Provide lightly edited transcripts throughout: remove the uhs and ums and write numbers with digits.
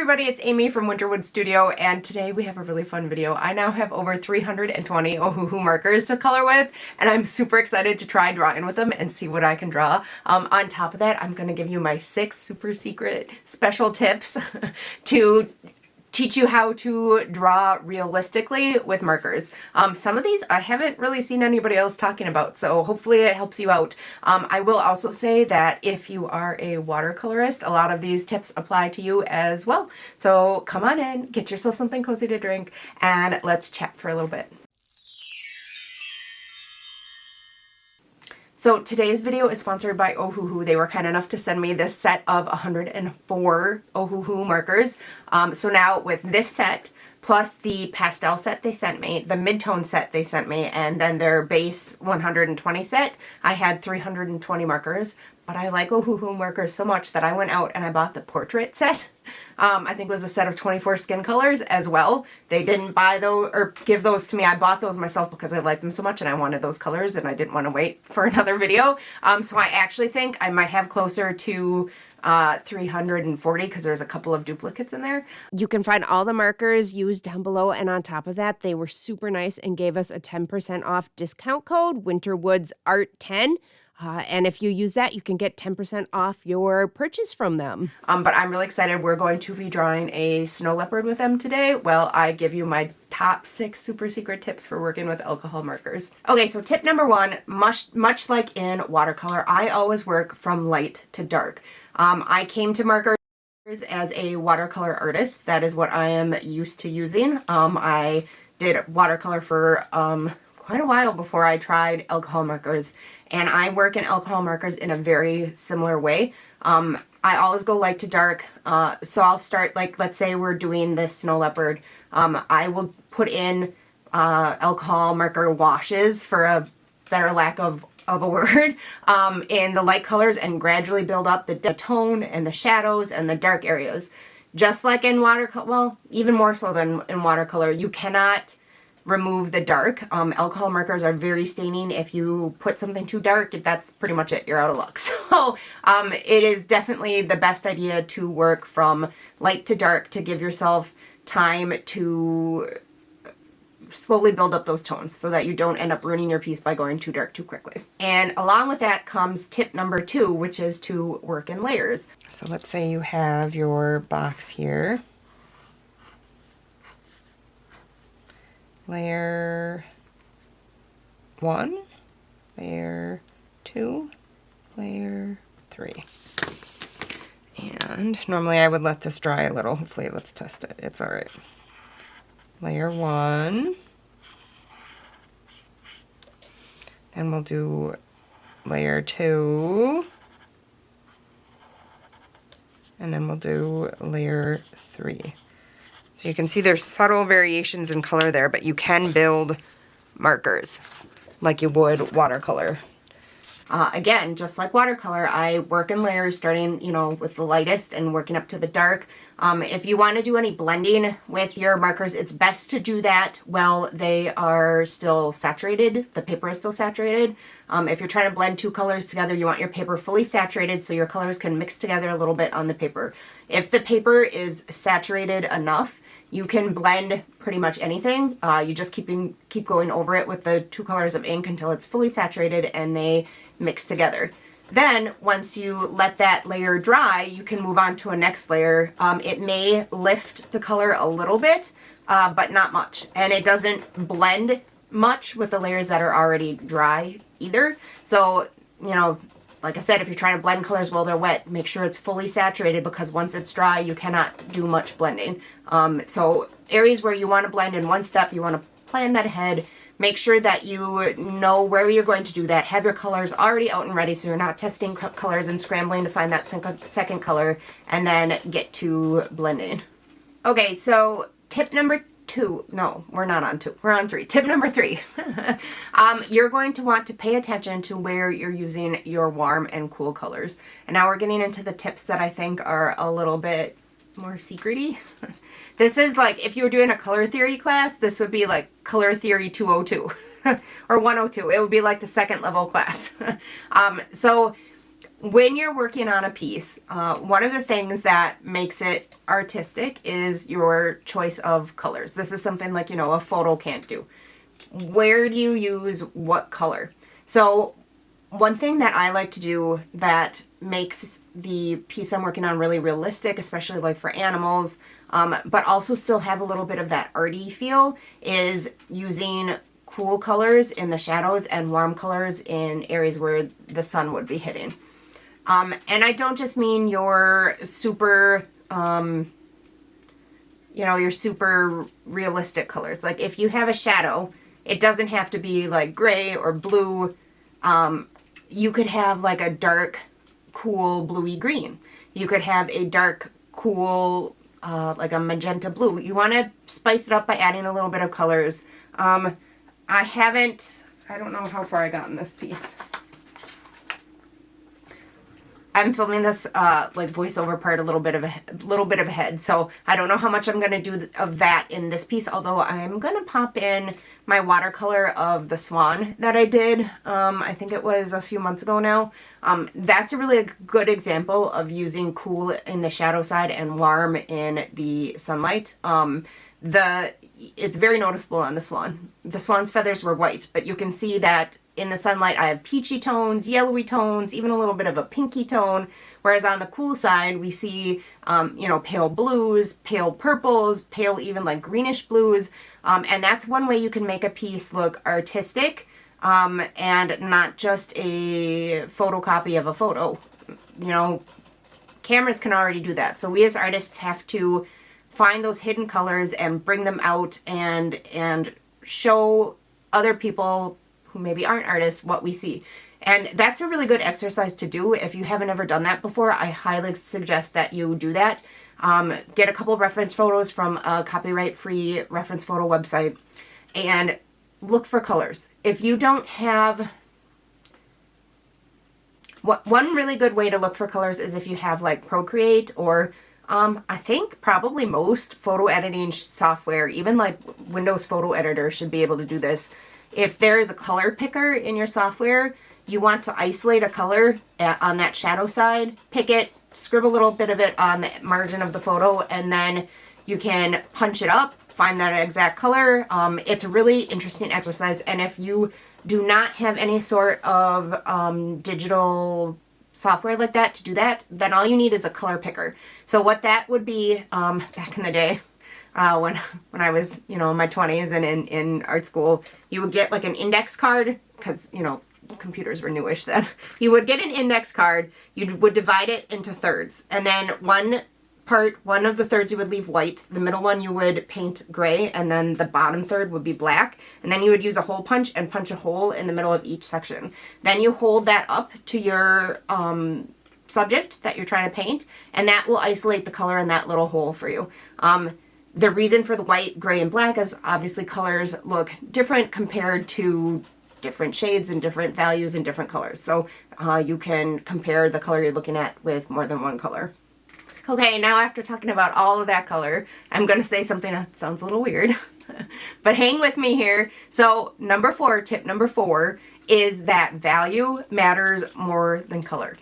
everybody, it's Amy from Northwoods Studio, and today we have a really fun video. I now have over 320 Ohuhu markers to color with, and I'm super excited to try drawing with them and see what I can draw. On top of that, I'm going to give you my 6 super secret special tips to teach you how to draw realistically with markers. Some of these I haven't really seen anybody else talking about, so hopefully it helps you out. I will also say that if you are a watercolorist, a lot of these tips apply to you as well. So come on in, get yourself something cozy to drink, and let's chat for a little bit. So today's video is sponsored by Ohuhu. They were kind enough to send me this set of 104 Ohuhu markers. So now with this set, plus the pastel set they sent me, the mid-tone set they sent me, and then their base 120 set, I had 320 markers. But I like Ohuhu markers so much that I went out and I bought the portrait set. I think it was a set of 24 skin colors as well. They didn't buy those or give those to me. I bought those myself because I liked them so much and I wanted those colors and I didn't want to wait for another video. So I actually think I might have closer to 340 because there's a couple of duplicates in there. You can find all the markers used down below, and on top of that, they were super nice and gave us a 10% off discount code, Northwoods Art 10. And if you use that, you can get 10% off your purchase from them. But I'm really excited. We're going to be drawing a snow leopard with them today. Well, I give you my top 6 super secret tips for working with alcohol markers. Okay, so tip number 1, much like in watercolor, I always work from light to dark. I came to markers as a watercolor artist. That is what I am used to using. I did watercolor for quite a while before I tried alcohol markers. And I work in alcohol markers in a very similar way. I always go light to dark. So I'll start, like, let's say we're doing this snow leopard. I will put in alcohol marker washes, for a better lack of a word, in the light colors and gradually build up the tone and the shadows and the dark areas. Just like in watercolor, well, even more so than in watercolor, you cannot remove the dark. Alcohol markers are very staining. If you put something too dark, that's pretty much it. You're out of luck. So it is definitely the best idea to work from light to dark to give yourself time to slowly build up those tones so that you don't end up ruining your piece by going too dark too quickly. And along with that comes tip number 2, which is to work in layers. So let's say you have your box here. Layer 1, layer 2, layer 3. And normally I would let this dry a little. Hopefully, let's test it. It's all right. Layer 1. Then we'll do layer 2. And then we'll do layer 3. So you can see there's subtle variations in color there, but you can build markers like you would watercolor. Again, just like watercolor, I work in layers, starting, with the lightest and working up to the dark. If you want to do any blending with your markers, it's best to do that while they are still saturated. The paper is still saturated. If you're trying to blend 2 colors together, you want your paper fully saturated so your colors can mix together a little bit on the paper. If the paper is saturated enough, you can blend pretty much anything. You just keep going over it with the 2 colors of ink until it's fully saturated and they mix together. Then, once you let that layer dry, you can move on to a next layer. It may lift the color a little bit, but not much. And it doesn't blend much with the layers that are already dry either. So, like I said, if you're trying to blend colors while they're wet, make sure it's fully saturated, because once it's dry, you cannot do much blending. So areas where you want to blend in one step, you want to plan that ahead. Make sure that you know where you're going to do that. Have your colors already out and ready so you're not testing colors and scrambling to find that second color and then get to blending. Okay, so tip number 2. No, we're not on 2. We're on 3. Tip number 3. You're going to want to pay attention to where you're using your warm and cool colors. And now we're getting into the tips that I think are a little bit more secret-y. This is like, if you were doing a color theory class, this would be like color theory 202 or 102. It would be like the 2nd level class. So when you're working on a piece, one of the things that makes it artistic is your choice of colors. This is something like, you know, a photo can't do. Where do you use what color? So one thing that I like to do that makes the piece I'm working on really realistic, especially like for animals, but also still have a little bit of that arty feel, is using cool colors in the shadows and warm colors in areas where the sun would be hitting. And I don't just mean your super, you know, your super realistic colors. Like if you have a shadow, it doesn't have to be like gray or blue. You could have like a dark, cool bluey green. You could have a dark, cool, like a magenta blue. You want to spice it up by adding a little bit of colors. I don't know how far I got in this piece. I'm filming this like voiceover part a little bit ahead, so I don't know how much I'm gonna do of that in this piece. Although I'm gonna pop in my watercolor of the swan that I did. I think it was a few months ago now. That's a really good example of using cool in the shadow side and warm in the sunlight. It's very noticeable on the swan. The swan's feathers were white, but you can see that in the sunlight I have peachy tones, yellowy tones, even a little bit of a pinky tone, whereas on the cool side we see, you know, pale blues, pale purples, pale even like greenish blues, and that's one way you can make a piece look artistic, and not just a photocopy of a photo. You know, cameras can already do that, so we as artists have to find those hidden colors and bring them out and show other people who maybe aren't artists what we see. And that's a really good exercise to do. If you haven't ever done that before, I highly suggest that you do that. Get a couple reference photos from a copyright-free reference photo website and look for colors. If you don't have... One really good way to look for colors is if you have like Procreate or I think probably most photo editing software, even like Windows Photo Editor, should be able to do this. If there is a color picker in your software, you want to isolate a color on that shadow side, pick it, scribble a little bit of it on the margin of the photo, and then you can punch it up, find that exact color. It's a really interesting exercise, and if you do not have any sort of digital software like that to do that, then all you need is a color picker. So what that would be, back in the day, when I was, you know, in my 20s and in art school, you would get like an index card, because, you know, computers were newish then. You would get an index card, you would divide it into thirds, and then one of the thirds you would leave white, the middle one you would paint gray, and then the bottom third would be black, and then you would use a hole punch and punch a hole in the middle of each section. Then you hold that up to your subject that you're trying to paint, and that will isolate the color in that little hole for you. The reason for the white, gray, and black is obviously colors look different compared to different shades and different values and different colors. So you can compare the color you're looking at with more than one color. Okay, now after talking about all of that color, I'm going to say something that sounds a little weird, but hang with me here. So tip number 4 is that value matters more than color.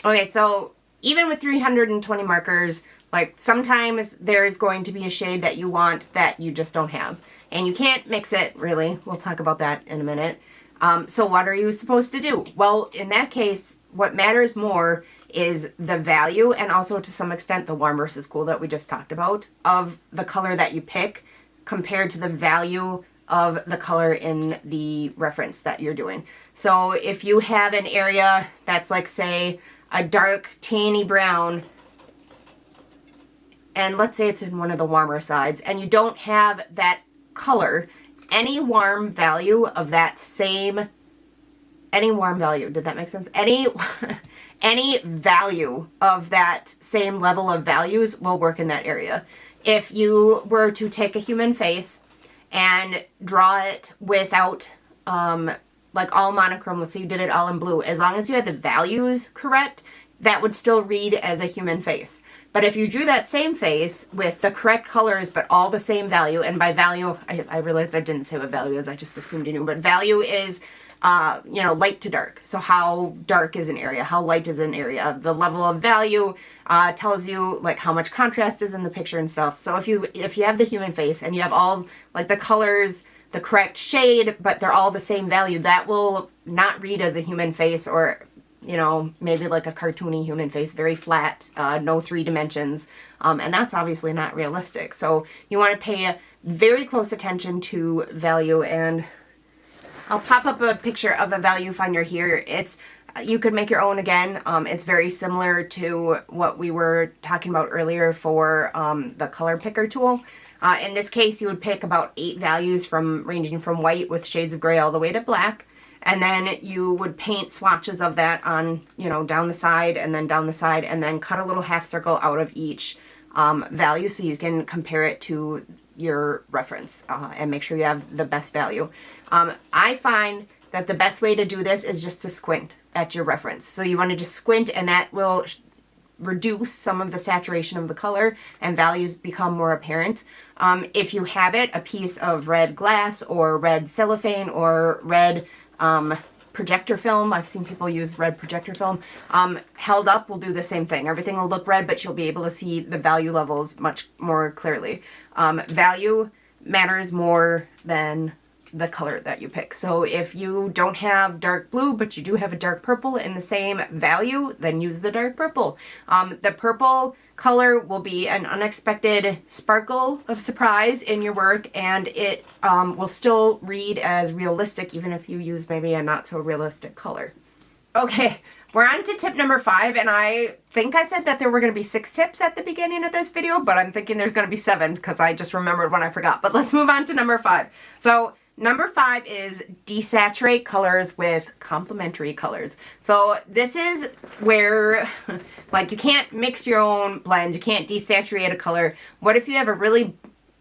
Okay, so even with 320 markers, like sometimes there's going to be a shade that you want that you just don't have. And you can't mix it, really. We'll talk about that in a minute. So what are you supposed to do? Well, in that case, what matters more is the value, and also to some extent the warm versus cool that we just talked about, of the color that you pick compared to the value of the color in the reference that you're doing. So if you have an area that's like, say, a dark tanny brown, and let's say it's in one of the warmer sides, and you don't have that color, any warm value of that same, any warm value, did that make sense? Any value of that same level of values will work in that area. If you were to take a human face and draw it without, like all monochrome, let's say you did it all in blue, as long as you had the values correct, that would still read as a human face. But if you drew that same face with the correct colors but all the same value, and by value, I realized I didn't say what value is, I just assumed you knew, but value is you know, light to dark. So how dark is an area? How light is an area? The level of value tells you like how much contrast is in the picture and stuff. So if you have the human face and you have all like the colors, the correct shade, but they're all the same value, that will not read as a human face, or, you know, maybe like a cartoony human face, very flat, no 3 dimensions. And that's obviously not realistic. So you want to pay very close attention to value, and I'll pop up a picture of a value finder here. You could make your own again. It's very similar to what we were talking about earlier for the color picker tool. In this case, you would pick about 8 values ranging from white with shades of gray all the way to black. And then you would paint swatches of that on, you know, down the side and then down the side, and then cut a little half circle out of each value so you can compare it to your reference and make sure you have the best value. I find that the best way to do this is just to squint at your reference. So you want to just squint, and that will reduce some of the saturation of the color and values become more apparent. If you have a piece of red glass or red cellophane or red projector film, I've seen people use red projector film, held up will do the same thing. Everything will look red, but you'll be able to see the value levels much more clearly. Value matters more than the color that you pick. So if you don't have dark blue, but you do have a dark purple in the same value, then use the dark purple. The purple color will be an unexpected sparkle of surprise in your work, and it will still read as realistic even if you use maybe a not so realistic color. Okay, we're on to tip number 5, and I think I said that there were going to be 6 tips at the beginning of this video, but I'm thinking there's going to be 7 because I just remembered when I forgot. But let's move on to number 5. So number 5 is desaturate colors with complementary colors. So this is where, like, you can't mix your own blends. You can't desaturate a color. What if you have a really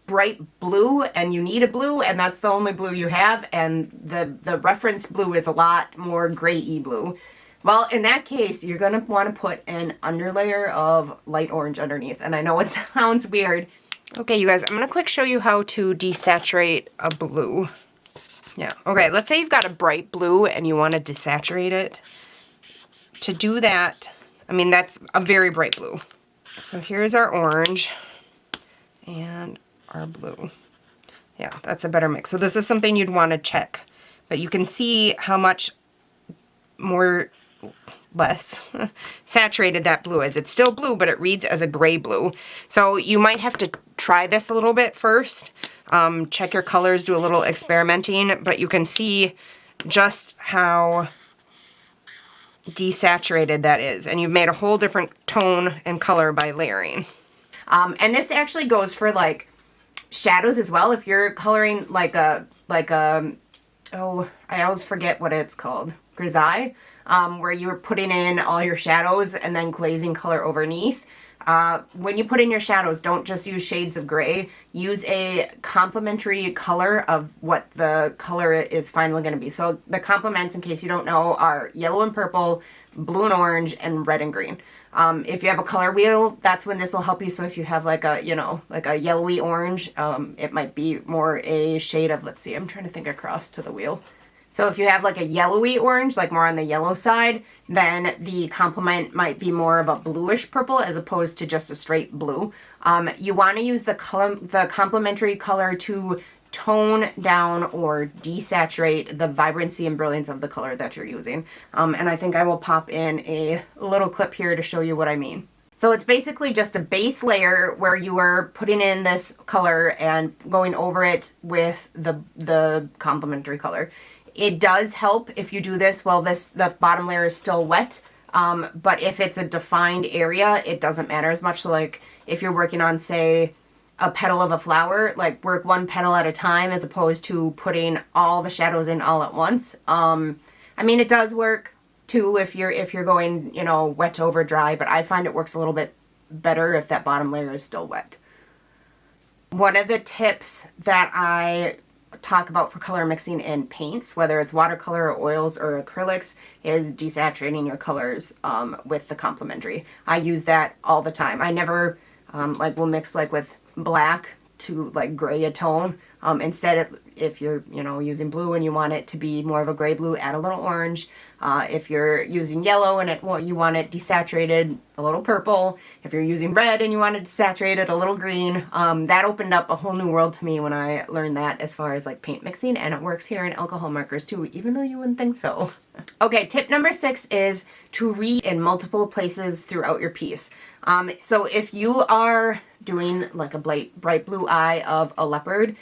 bright blue and you need a blue and that's the only blue you have, and the reference blue is a lot more gray-y blue? Well, in that case, you're going to want to put an underlayer of light orange underneath. And I know it sounds weird. Okay, you guys, I'm going to quick show you how to desaturate a blue. Yeah, okay, let's say you've got a bright blue and you want to desaturate it. To do that, I mean, that's a very bright blue. So here's our orange and our blue. Yeah, that's a better mix. So this is something you'd want to check. But you can see how much less saturated that blue is. It's still blue, but it reads as a gray blue. So you might have to try this a little bit first. Check your colors, do a little experimenting, but you can see just how desaturated that is. And you've made a whole different tone and color by layering. And this actually goes for like shadows as well. If you're coloring like a oh, I always forget what it's called, grisaille, where you're putting in all your shadows and then glazing color underneath. When you put in your shadows, don't just use shades of gray. Use a complementary color of what the color is finally going to be. So the complements, in case you don't know, are yellow and purple, blue and orange, and red and green. If you have a color wheel, that's when this will help you. So if you have like a, you know, like a yellowy orange, it might be more a shade of, let's see, I'm trying to think across to the wheel. So if you have like a yellowy orange, like more on the yellow side, then the complement might be more of a bluish purple as opposed to just a straight blue. You want to use the complementary color to tone down or desaturate the vibrancy and brilliance of the color that you're using. And I think I will pop in a little clip here to show you what I mean. So it's basically just a base layer where you are putting in this color and going over it with the complementary color. It does help if you do this while the bottom layer is still wet, but if it's a defined area, it doesn't matter as much. So like if you're working on, say, a petal of a flower, like work one petal at a time as opposed to putting all the shadows in all at once. I mean, it does work too if you're going, you know, wet over dry, but I find it works a little bit better if that bottom layer is still wet. One of the tips that I talk about for color mixing in paints, whether it's watercolor or oils or acrylics, is desaturating your colors with the complementary. I use that all the time. I never like will mix like with black to like gray a tone. Instead, if you're, using blue and you want it to be more of a gray blue, add a little orange. If you're using yellow and you want it desaturated, a little purple. If you're using red and you want it desaturated, a little green. That opened up a whole new world to me when I learned that as far as like paint mixing, and it works here in alcohol markers too, even though you wouldn't think so. Okay, tip number 6 is to read in multiple places throughout your piece. So if you are doing like a bright blue eye of a leopard,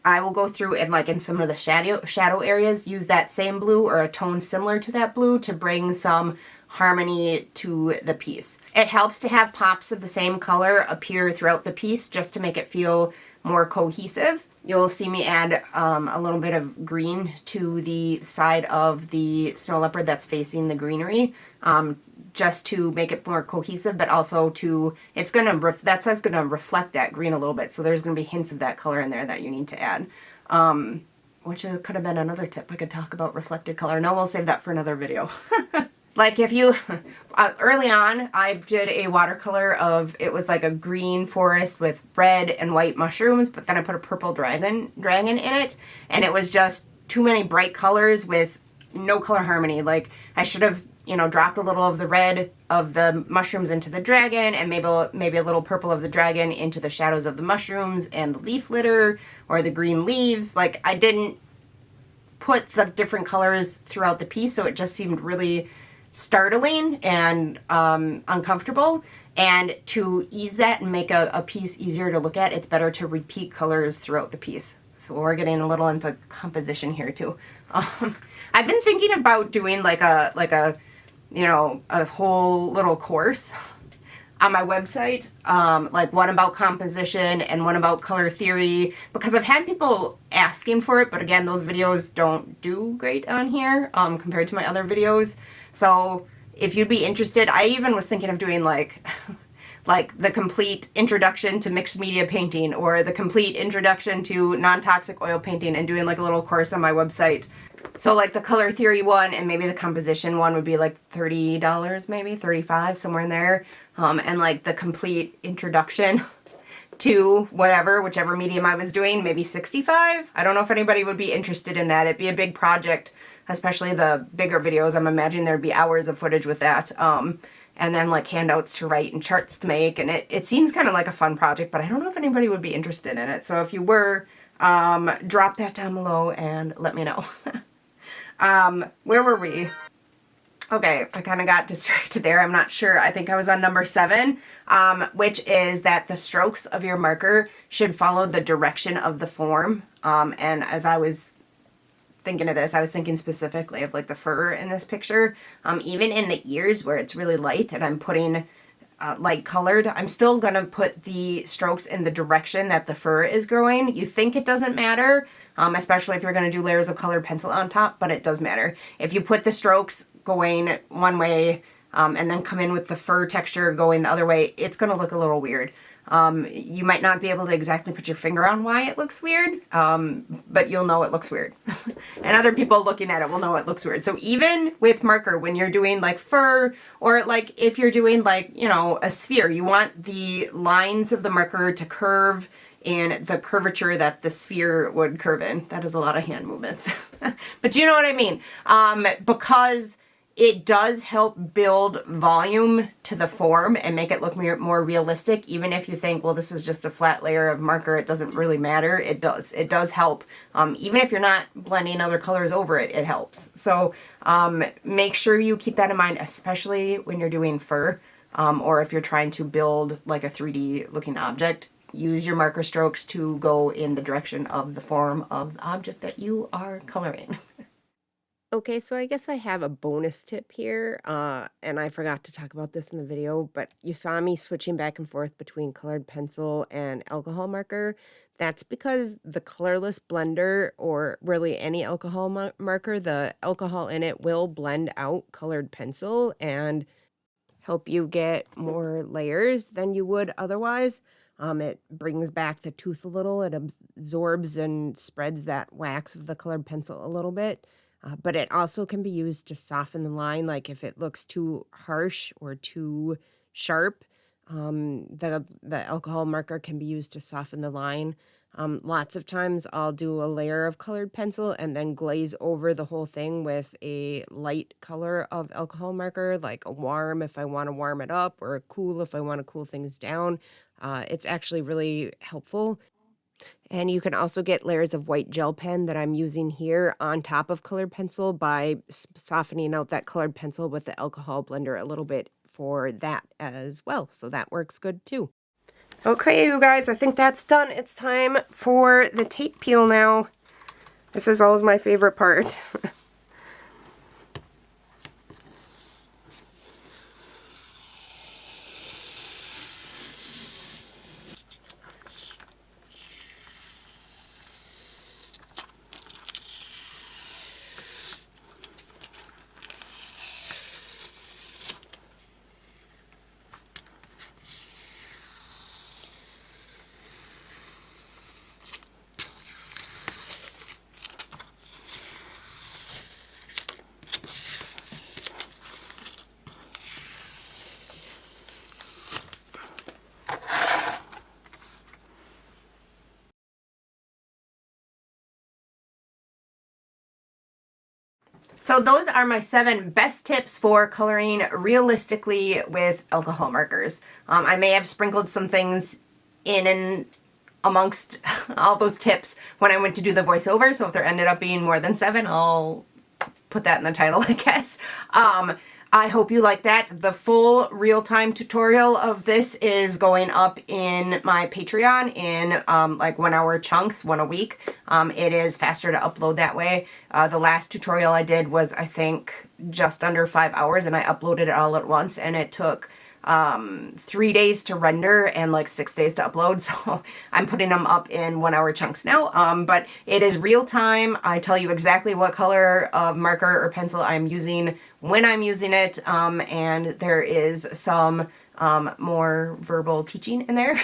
I will go through and like in some of the shadow areas, use that same blue or a tone similar to that blue to bring some harmony to the piece. It helps to have pops of the same color appear throughout the piece just to make it feel more cohesive. You'll see me add a little bit of green to the side of the snow leopard that's facing the greenery, just to make it more cohesive, but also that's gonna reflect that green a little bit. So there's gonna be hints of that color in there that you need to add. Which could have been another tip. I could talk about reflected color. No, we'll save that for another video. Like if you, early on, I did a watercolor of, it was like a green forest with red and white mushrooms, but then I put a purple dragon in it, and it was just too many bright colors with no color harmony. Like I should have, dropped a little of the red of the mushrooms into the dragon, and maybe a little purple of the dragon into the shadows of the mushrooms and the leaf litter or the green leaves. Like I didn't put the different colors throughout the piece, so it just seemed really startling and uncomfortable. And to ease that and make a piece easier to look at, it's better to repeat colors throughout the piece. So we're getting a little into composition here too. I've been thinking about doing like a whole little course on my website, like one about composition and one about color theory, because I've had people asking for it, but again, those videos don't do great on here compared to my other videos. So if you'd be interested, I even was thinking of doing like the complete introduction to mixed media painting or the complete introduction to non-toxic oil painting, and doing like a little course on my website. So like the color theory one and maybe the composition one would be like $30, maybe $35, somewhere in there. And like the complete introduction to whichever medium I was doing, maybe $65. I don't know if anybody would be interested in that. It'd be a big project, especially the bigger videos. I'm imagining there'd be hours of footage with that. And then like handouts to write and charts to make. And it seems kind of like a fun project, but I don't know if anybody would be interested in it. So if you were, drop that down below and let me know. Where were we? Okay, I kind of got distracted there. I'm not sure. I think I was on number 7, which is that the strokes of your marker should follow the direction of the form. And as I was thinking of this, I was thinking specifically of like the fur in this picture. Even in the ears where it's really light and I'm putting light colored, I'm still gonna put the strokes in the direction that the fur is growing. You think it doesn't matter, especially if you're gonna do layers of colored pencil on top, but it does matter. If you put the strokes going one way and then come in with the fur texture going the other way, it's gonna look a little weird. You might not be able to exactly put your finger on why it looks weird, but you'll know it looks weird. And other people looking at it will know it looks weird. So even with marker, when you're doing like fur, or like if you're doing like, a sphere, you want the lines of the marker to curve in the curvature that the sphere would curve in. That is a lot of hand movements. But you know what I mean? Because it does help build volume to the form and make it look more realistic. Even if you think, well, this is just a flat layer of marker, it doesn't really matter. It does. It does help. Even if you're not blending other colors over it, it helps. So make sure you keep that in mind, especially when you're doing fur, or if you're trying to build like a 3D looking object. Use your marker strokes to go in the direction of the form of the object that you are coloring. Okay, so I guess I have a bonus tip here, and I forgot to talk about this in the video, but you saw me switching back and forth between colored pencil and alcohol marker. That's because the colorless blender, or really any alcohol marker, the alcohol in it will blend out colored pencil and help you get more layers than you would otherwise. It brings back the tooth a little, it absorbs and spreads that wax of the colored pencil a little bit. But it also can be used to soften the line, like if it looks too harsh or too sharp. The alcohol marker can be used to soften the line. Lots of times I'll do a layer of colored pencil and then glaze over the whole thing with a light color of alcohol marker, like a warm if I want to warm it up, or a cool if I want to cool things down. It's actually really helpful. And you can also get layers of white gel pen that I'm using here on top of colored pencil by softening out that colored pencil with the alcohol blender a little bit for that as well. So that works good too. Okay, you guys, I think that's done. It's time for the tape peel now. This is always my favorite part. So those are my 7 best tips for coloring realistically with alcohol markers. I may have sprinkled some things in and amongst all those tips when I went to do the voiceover, so if there ended up being more than 7, I'll put that in the title, I guess. I hope you like that. The full real-time tutorial of this is going up in my Patreon in like 1-hour chunks, one a week. It is faster to upload that way. The last tutorial I did was, I think, just under 5 hours, and I uploaded it all at once, and it took 3 days to render and like 6 days to upload, so I'm putting them up in 1-hour chunks now. But it is real time. I tell you exactly what color of marker or pencil I'm using when I'm using it, and there is some more verbal teaching in there.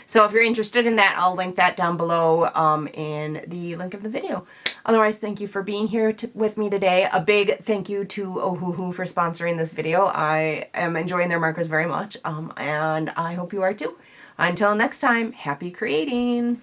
So if you're interested in that, I'll link that down below in the link of the video. Otherwise, thank you for being here with me today. A big thank you to Ohuhu for sponsoring this video. I am enjoying their markers very much, and I hope you are too. Until next time, happy creating!